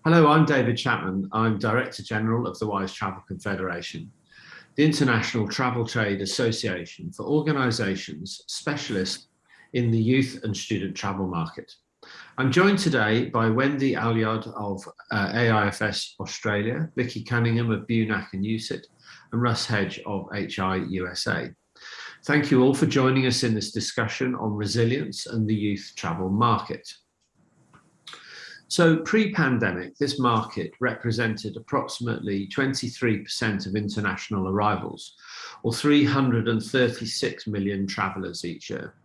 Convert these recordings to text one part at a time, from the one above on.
Hello, I'm David Chapman. I'm Director General of the WYSE Travel Confederation, the International Travel Trade Association for organisations specialist in the youth and student travel market. I'm joined today by Wendi, Aylward of AIFS Australia, Vicki Cunningham of BUNAC and USIT, and Russ Hedge of HI USA. Thank you all for joining us in this discussion on resilience and the youth travel market. So pre-pandemic, this market represented approximately 23% of international arrivals, or 336 million travellers each year.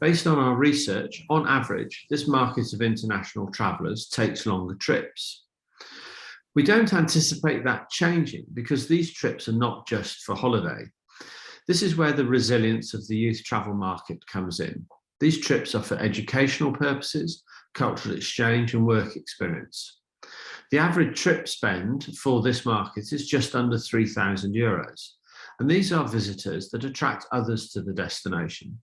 Based on our research, on average, this market of international travellers takes longer trips. We don't anticipate that changing because these trips are not just for holiday. This is where the resilience of the youth travel market comes in. These trips are for educational purposes, cultural exchange and work experience. The average trip spend for this market is just under €3,000, and these are visitors that attract others to the destination.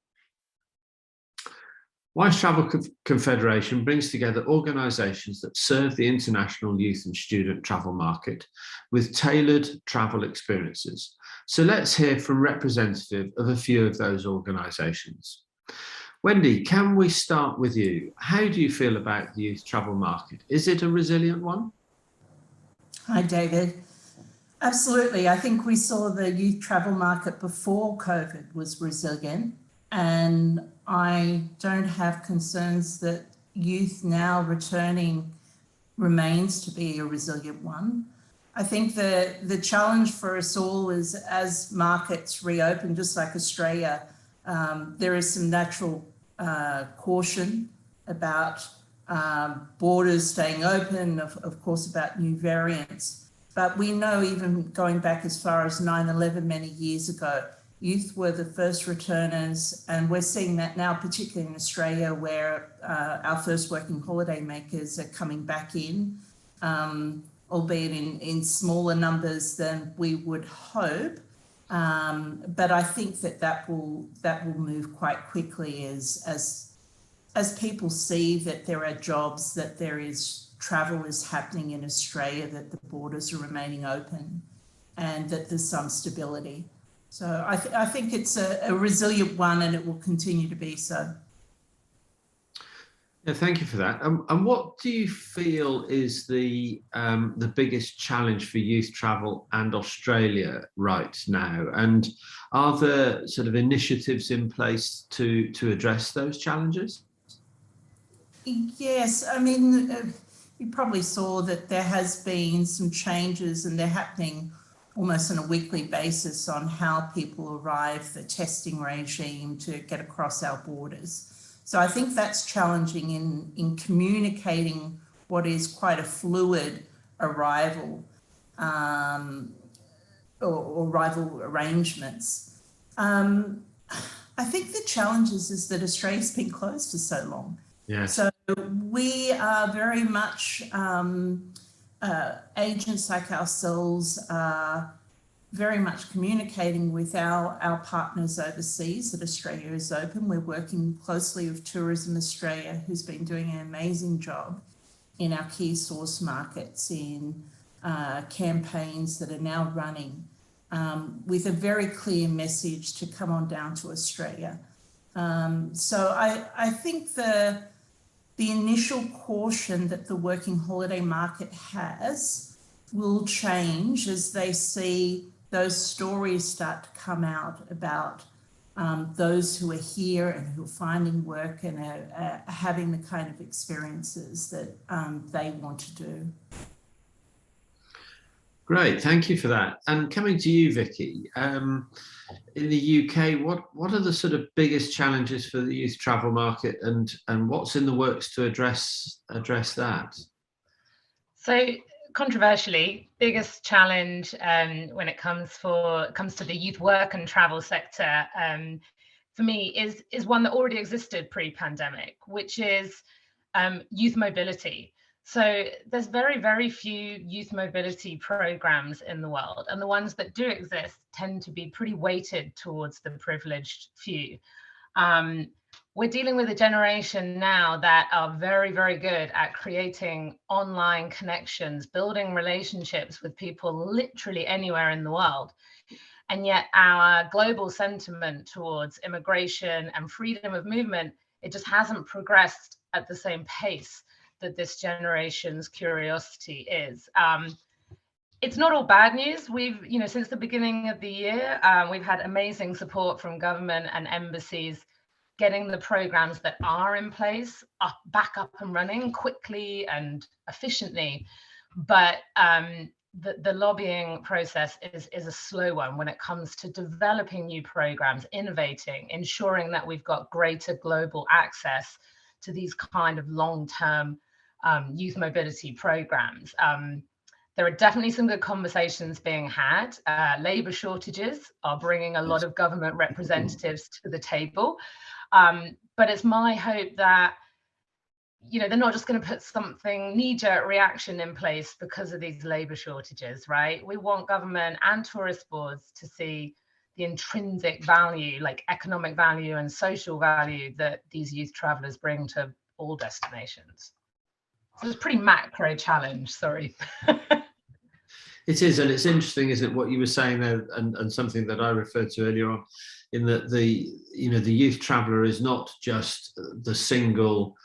WYSE Travel Confederation brings together organisations that serve the international youth and student travel market with tailored travel experiences. So let's hear from representative of a few of those organisations. Wendi, can we start with you? How do you feel about the youth travel market? Is it a resilient one? Hi, David. Absolutely. I think we saw the youth travel market before COVID was resilient, and I don't have concerns that youth now returning remains to be a resilient one. I think the challenge for us all is as markets reopen, just like Australia, there is some natural caution about borders staying open, of course, about new variants. But we know, even going back as far as 9/11 many years ago, youth were the first returners, and we're seeing that now, particularly in Australia, where our first working holiday makers are coming back in, albeit in smaller numbers than we would hope. But I think that will move quite quickly as people see that there are jobs, that there is travel is happening in Australia, that the borders are remaining open, and that there's some stability. So I think it's a resilient one, and it will continue to be so. Yeah, thank you for that. And what do you feel is the biggest challenge for youth travel and Australia right now? And are there sort of initiatives in place to address those challenges? Yes, I mean, you probably saw that there has been some changes, and they're happening almost on a weekly basis on how people arrive, the testing regime to get across our borders. So I think that's challenging in communicating what is quite a fluid arrival or arrival arrangements. I think the challenge is that Australia's been closed for so long. Yes. So we are very much, agents like ourselves are very much communicating with our partners overseas that Australia is open. We're working closely with Tourism Australia, who's been doing an amazing job in our key source markets, in campaigns that are now running with a very clear message to come on down to Australia. So I think the initial caution that the working holiday market has will change as they see those stories start to come out about those who are here and who are finding work and are having the kind of experiences that they want to do. Great, thank you for that. And coming to you, Vicki, in the UK, what are the sort of biggest challenges for the youth travel market, and what's in the works to address that? So, controversially, biggest challenge when it comes to the youth work and travel sector for me is one that already existed pre-pandemic, which is youth mobility. So there's very, very few youth mobility programs in the world, and the ones that do exist tend to be pretty weighted towards the privileged few. we're dealing with a generation now that are very, very good at creating online connections, building relationships with people literally anywhere in the world. And yet our global sentiment towards immigration and freedom of movement, it just hasn't progressed at the same pace that this generation's curiosity is. It's not all bad news. We've, since the beginning of the year, we've had amazing support from government and embassies getting the programs that are in place back up and running quickly and efficiently. But the lobbying process is a slow one when it comes to developing new programs, innovating, ensuring that we've got greater global access to these kind of long-term youth mobility programs. There are definitely some good conversations being had. Labour shortages are bringing a lot of government representatives to the table. But it's my hope that, they're not just going to put something knee-jerk reaction in place because of these labour shortages, right? We want government and tourist boards to see the intrinsic value, like economic value and social value, that these youth travellers bring to all destinations. So it's a pretty macro challenge, sorry. It is, and it's interesting, isn't it, what you were saying there, and something that I referred to earlier on, in that the youth traveller is not just the single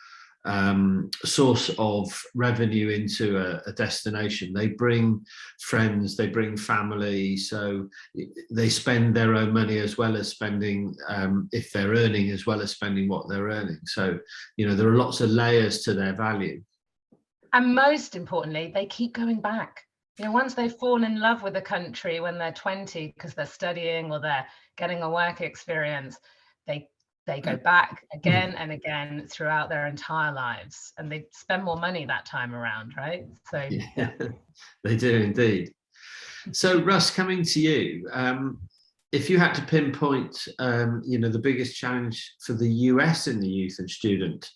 source of revenue into a destination. They bring friends, they bring family, so they spend their own money as well as spending, if they're earning, as well as spending what they're earning. So, there are lots of layers to their value. And most importantly, they keep going back. Once they fall in love with the country when they're 20 because they're studying or they're getting a work experience, they go back again and again throughout their entire lives, and they spend more money that time around, right? So yeah. They do indeed. So Russ, coming to you, if you had to pinpoint, the biggest challenge for the US in the youth and student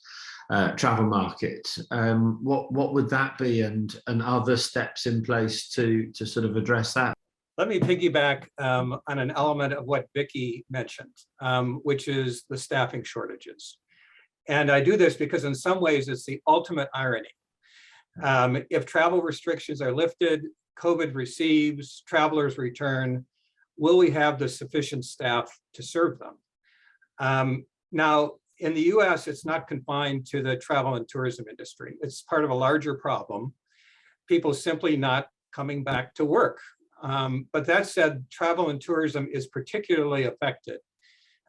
travel market, what would that be, and other steps in place to sort of address that? Let me piggyback on an element of what Vicki mentioned, which is the staffing shortages. And I do this because in some ways it's the ultimate irony. If travel restrictions are lifted, COVID recedes, travelers return, will we have the sufficient staff to serve them? Now, in the US, it's not confined to the travel and tourism industry. It's part of a larger problem, people simply not coming back to work. But that said, travel and tourism is particularly affected.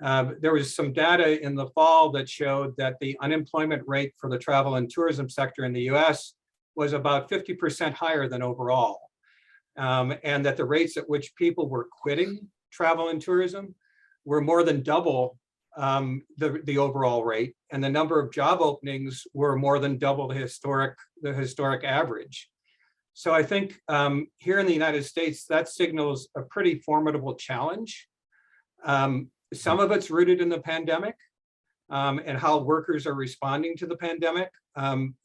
There was some data in the fall that showed that the unemployment rate for the travel and tourism sector in the US was about 50% higher than overall. And that the rates at which people were quitting travel and tourism were more than double the overall rate, and the number of job openings were more than double the historic average. So I think here in the United States, that signals a pretty formidable challenge. Some of it's rooted in the pandemic and how workers are responding to the pandemic.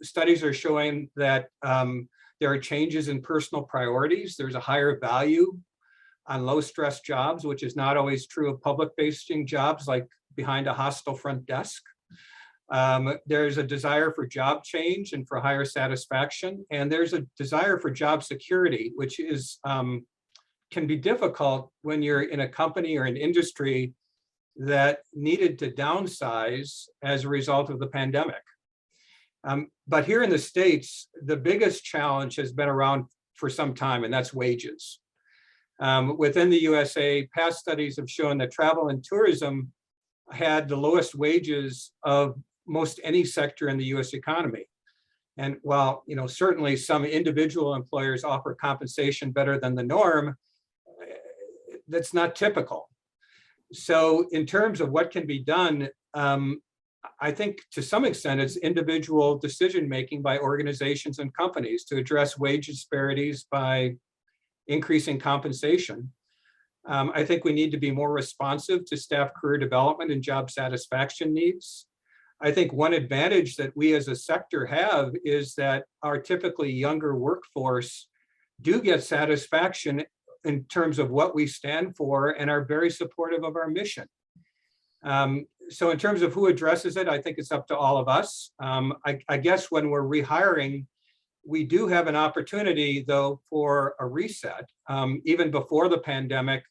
Studies are showing that there are changes in personal priorities. There's a higher value on low stress jobs, which is not always true of public facing jobs like behind a hostile front desk. There's a desire for job change and for higher satisfaction. And there's a desire for job security, which is can be difficult when you're in a company or an industry that needed to downsize as a result of the pandemic. But here in the States, the biggest challenge has been around for some time, and that's wages. Within the USA, past studies have shown that travel and tourism had the lowest wages of most any sector in the US economy. And while certainly some individual employers offer compensation better than the norm, that's not typical. So in terms of what can be done, I think to some extent it's individual decision-making by organizations and companies to address wage disparities by increasing compensation. I think we need to be more responsive to staff career development and job satisfaction needs. I think one advantage that we as a sector have is that our typically younger workforce do get satisfaction in terms of what we stand for and are very supportive of our mission. So in terms of who addresses it, I think it's up to all of us. I guess when we're rehiring, we do have an opportunity, though, for a reset. Even before the pandemic,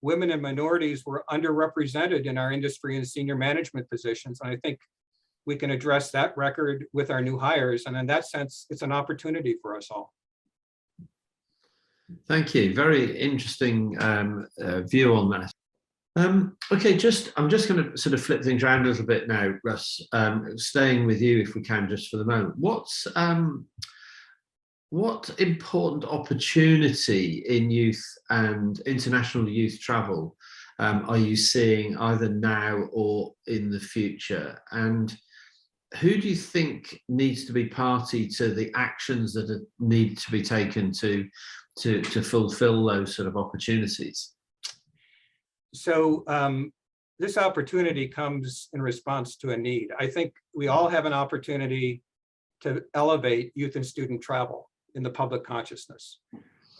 women and minorities were underrepresented in our industry and senior management positions. And I think we can address that record with our new hires. And in that sense, it's an opportunity for us all. Thank you. Very interesting view on that. Okay, I'm just going to sort of flip things around a little bit now, Russ. Staying with you, if we can, just for the moment. What important opportunity in youth and international youth travel are you seeing either now or in the future? And who do you think needs to be party to the actions that need to be taken to fulfill those sort of opportunities? So this opportunity comes in response to a need. I think we all have an opportunity to elevate youth and student travel in the public consciousness.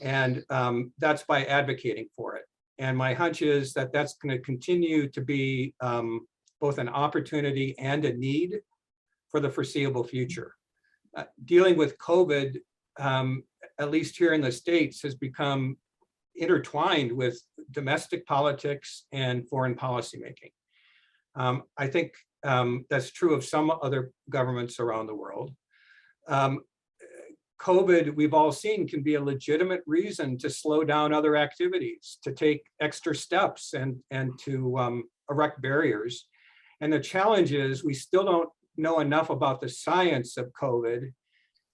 And that's by advocating for it. And my hunch is that that's going to continue to be both an opportunity and a need for the foreseeable future. Dealing with COVID, at least here in the States, has become intertwined with domestic politics and foreign policymaking. I think that's true of some other governments around the world. COVID, we've all seen, can be a legitimate reason to slow down other activities, to take extra steps and to erect barriers. And the challenge is we still don't know enough about the science of COVID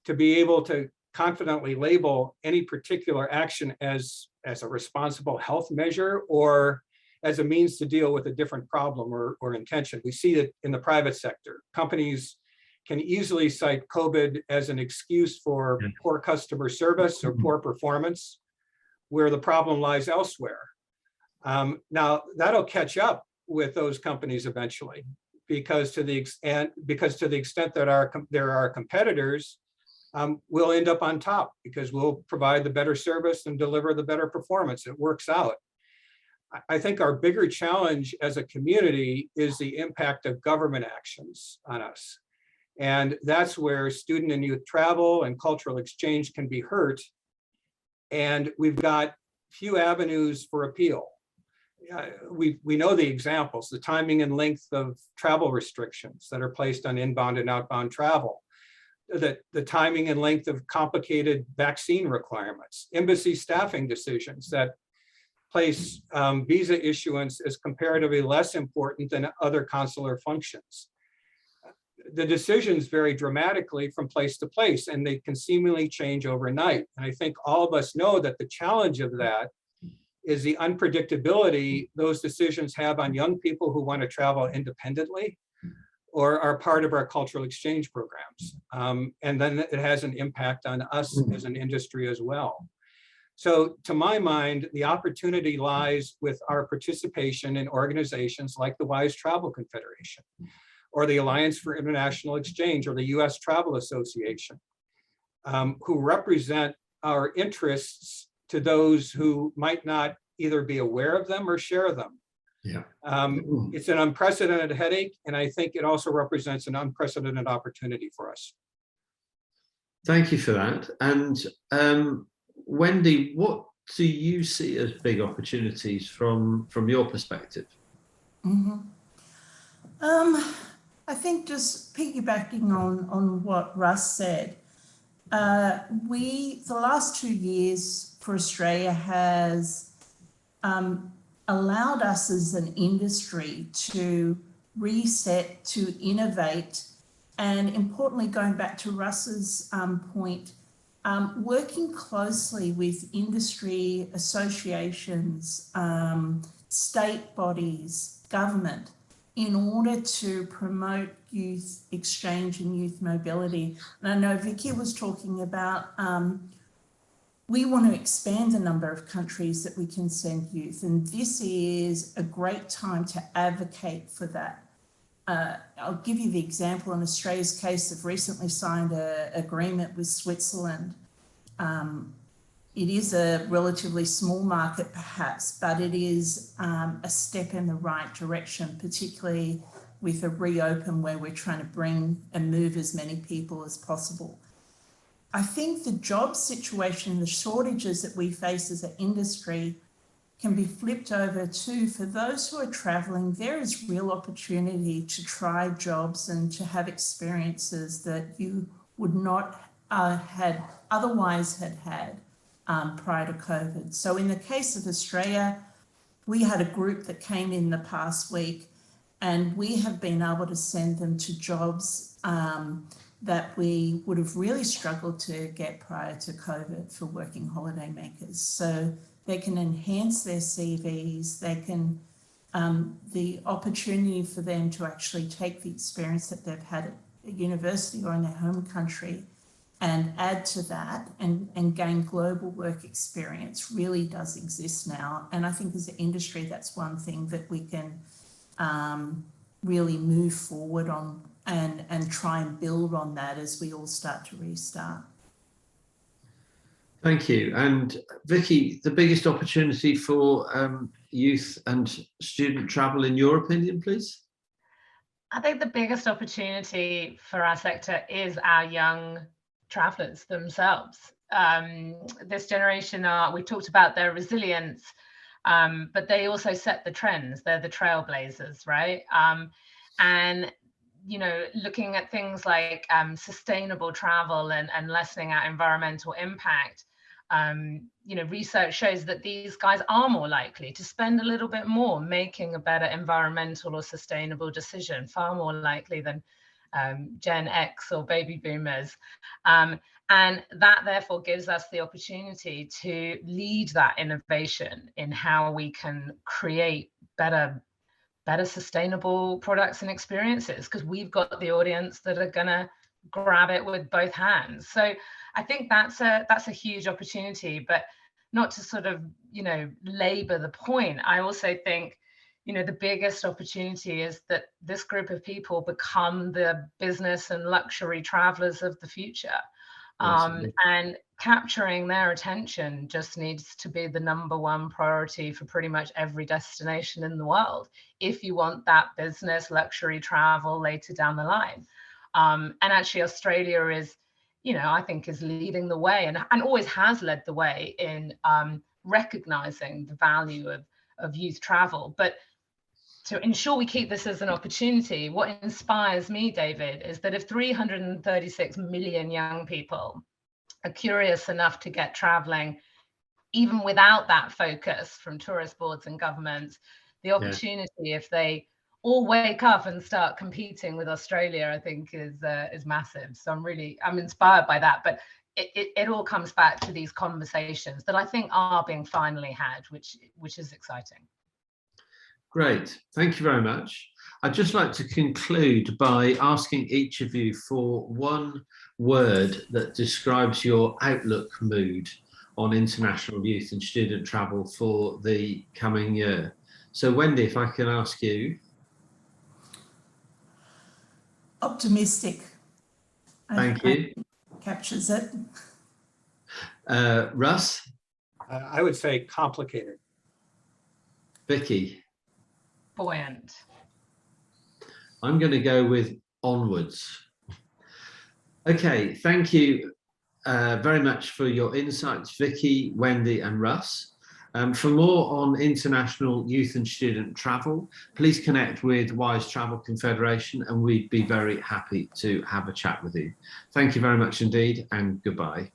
to be able to confidently label any particular action as a responsible health measure or as a means to deal with a different problem or intention. We see it in the private sector. Companies can easily cite COVID as an excuse for poor customer service or poor performance, where the problem lies elsewhere. Now that'll catch up with those companies eventually, because to the extent that there are competitors, we'll end up on top because we'll provide the better service and deliver the better performance. It works out. I think our bigger challenge as a community is the impact of government actions on us. And that's where student and youth travel and cultural exchange can be hurt. And we've got few avenues for appeal. We know the examples, the timing and length of travel restrictions that are placed on inbound and outbound travel, the timing and length of complicated vaccine requirements, embassy staffing decisions that place visa issuance as comparatively less important than other consular functions. The decisions vary dramatically from place to place, and they can seemingly change overnight. And I think all of us know that the challenge of that is the unpredictability those decisions have on young people who want to travel independently or are part of our cultural exchange programs. And then it has an impact on us as an industry as well. So to my mind, the opportunity lies with our participation in organizations like the WYSE Travel Confederation, or the Alliance for International Exchange, or the US Travel Association, who represent our interests to those who might not either be aware of them or share them. Yeah. It's an unprecedented headache, and I think it also represents an unprecedented opportunity for us. Thank you for that. And Wendi, what do you see as big opportunities from your perspective? I think just piggybacking on what Russ said, the last 2 years for Australia has allowed us as an industry to reset, to innovate, and importantly, going back to Russ's point, working closely with industry associations, state bodies, government, in order to promote youth exchange and youth mobility. And I know Vicki was talking about, we want to expand the number of countries that we can send youth, and this is a great time to advocate for that. I'll give you the example. In Australia's case, they've recently signed an agreement with Switzerland it is a relatively small market perhaps, but it is a step in the right direction, particularly with a reopen where we're trying to bring and move as many people as possible. I think the job situation, the shortages that we face as an industry can be flipped over to, for those who are travelling, there is real opportunity to try jobs and to have experiences that you would not otherwise had prior to COVID. So in the case of Australia, we had a group that came in the past week, and we have been able to send them to jobs that we would have really struggled to get prior to COVID for working holiday makers. So they can enhance their CVs, they can, the opportunity for them to actually take the experience that they've had at university or in their home country and add to that and gain global work experience really does exist now. And I think as an industry, that's one thing that we can really move forward on and try and build on that as we all start to restart. Thank you. And Vicki, the biggest opportunity for youth and student travel in your opinion, please? I think the biggest opportunity for our sector is our young travellers themselves. This generation we talked about their resilience, but they also set the trends. They're the trailblazers, right? And, you know, looking at things like sustainable travel and lessening our environmental impact, you know, research shows that these guys are more likely to spend a little bit more making a better environmental or sustainable decision, far more likely than Gen X or baby boomers. And that therefore gives us the opportunity to lead that innovation in how we can create better sustainable products and experiences, because we've got the audience that are gonna grab it with both hands. So I think that's a huge opportunity, but not to sort of, you know, labor the point. I also think, you know, the biggest opportunity is that this group of people become the business and luxury travelers of the future. And capturing their attention just needs to be the #1 priority for pretty much every destination in the world, if you want that business luxury travel later down the line. And actually Australia is, you know, I think is leading the way and always has led the way in recognizing the value of youth travel. But to ensure we keep this as an opportunity, what inspires me, David, is that if 336 million young people are curious enough to get traveling, even without that focus from tourist boards and governments, the opportunity, if they all wake up and start competing with Australia, I think is massive. So I'm inspired by that. But it all comes back to these conversations that I think are being finally had, which is exciting. Great, thank you very much. I'd just like to conclude by asking each of you for one word that describes your outlook mood on international youth and student travel for the coming year. So Wendi, if I can ask you. Optimistic. Thank you. Captures it. Russ? I would say complicated. Vicki? Buoyant. I'm going to go with onwards. Okay, thank you very much for your insights, Vicki, Wendi and Russ. For more on international youth and student travel, please connect with WYSE Travel Confederation and we'd be very happy to have a chat with you. Thank you very much indeed and goodbye.